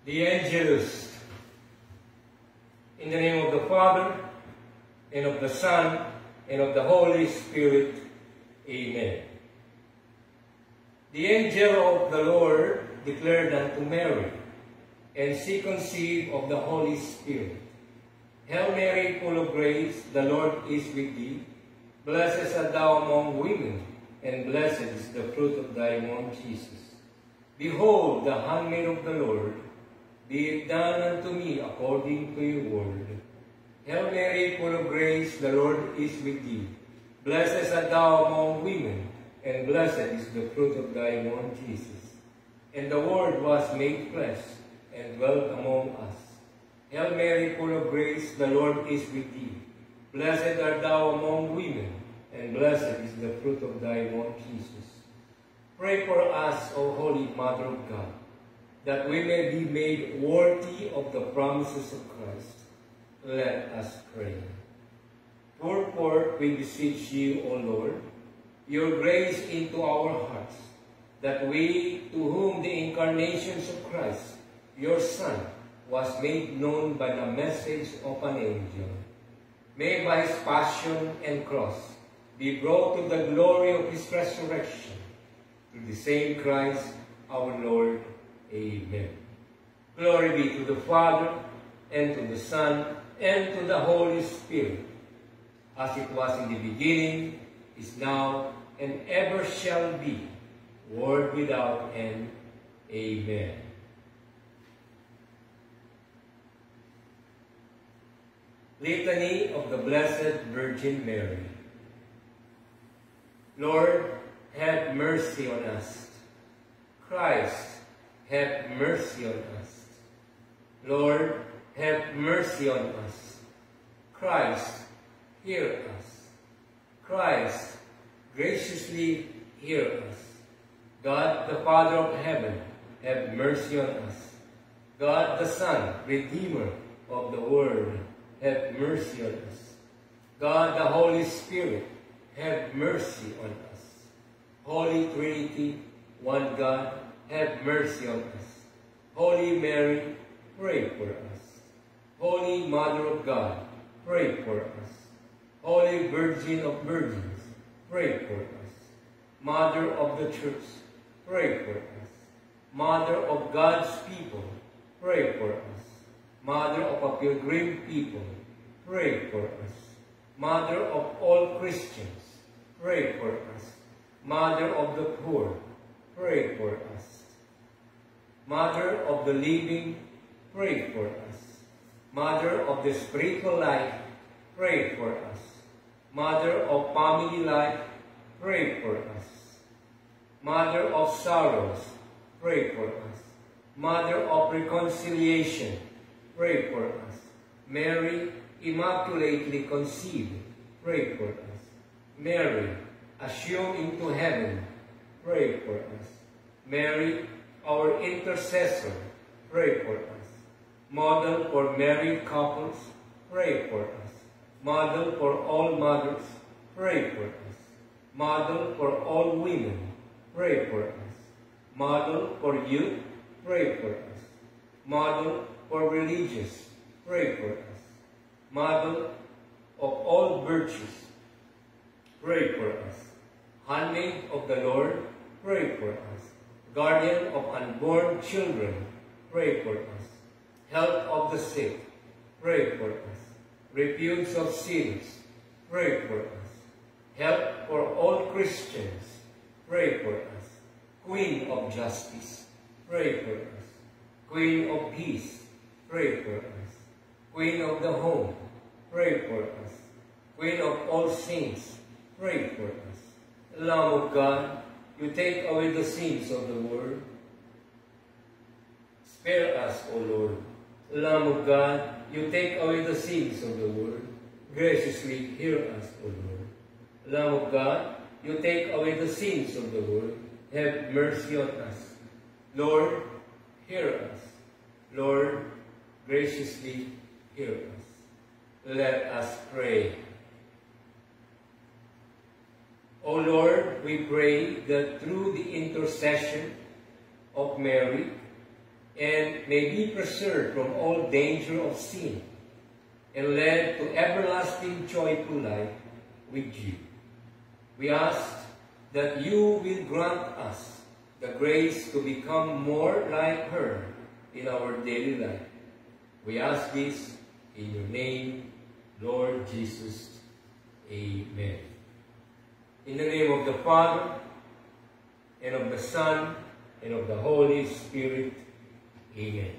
The Angelus. In the name of the Father, and of the Son, and of the Holy Spirit. Amen. The angel of the Lord declared unto Mary, and she conceived of the Holy Spirit. Hail Mary, full of grace, the Lord is with thee. Blessed art thou among women, and blessed is the fruit of thy womb, Jesus. Behold, the handmaid of the Lord, be it done unto me according to your word. Hail Mary, full of grace, the Lord is with thee. Blessed art thou among women, and blessed is the fruit of thy womb, Jesus. And the Word was made flesh, and dwelt among us. Hail Mary, full of grace, the Lord is with thee. Blessed art thou among women, and blessed is the fruit of thy womb, Jesus. Pray for us, O Holy Mother of God, that we may be made worthy of the promises of Christ. Let us pray. Pour forth, we beseech you, O Lord, your grace into our hearts, that we, to whom the incarnations of Christ, your Son, was made known by the message of an angel, may by his passion and cross be brought to the glory of his resurrection. Through the same Christ our Lord. Amen. Glory be to the Father, and to the Son, and to the Holy Spirit, as it was in the beginning, is now, and ever shall be, world without end. Amen. Litany of the Blessed Virgin Mary. Lord, have mercy on us. Christ, have mercy on us. Lord, have mercy on us. Christ, hear us. Christ, graciously hear us. God, the Father of heaven, have mercy on us. God, the Son, Redeemer of the world, have mercy on us. God, the Holy Spirit, have mercy on us. Holy Trinity, one God, have mercy on us. Holy Mary, pray for us. Holy Mother of God, pray for us. Holy Virgin of Virgins, pray for us. Mother of the Church, pray for us. Mother of God's people, pray for us. Mother of a pilgrim people, pray for us. Mother of all Christians, pray for us. Mother of the poor, pray for us. Mother of the living, pray for us. Mother of the spiritual life, pray for us. Mother of family life, pray for us. Mother of sorrows, pray for us. Mother of reconciliation, pray for us. Mary, immaculately conceived, pray for us. Mary, assumed into heaven, pray for us. Mary, our intercessor, pray for us. Model for married couples, pray for us. Model for all mothers, pray for us. Model for all women, pray for us. Model for youth, pray for us. Model for religious, pray for us. Model of all virtues, pray for us. Handmaid of the Lord, pray for us. Guardian of unborn children, pray for us. Health of the sick, pray for us. Refuge of sinners, pray for us. Help for all Christians, pray for us. Queen of justice, pray for us. Queen of Peace, pray for us. Queen of the Home, pray for us. Queen of all saints, pray for us. Lamb of God, you take away the sins of the world. Spare us, O Lord. Lamb of God, you take away the sins of the world. Graciously hear us, O Lord. Lamb of God, you take away the sins of the world. Have mercy on us. Lord, hear us. Lord, graciously hear us. Let us pray. O Lord, we pray that through the intercession of Mary, and may be preserved from all danger of sin, and led to everlasting joyful life with you. We ask that you will grant us the grace to become more like her in our daily life. We ask this in your name, Lord Jesus. Amen. In the name of the Father, and of the Son, and of the Holy Spirit. Amen.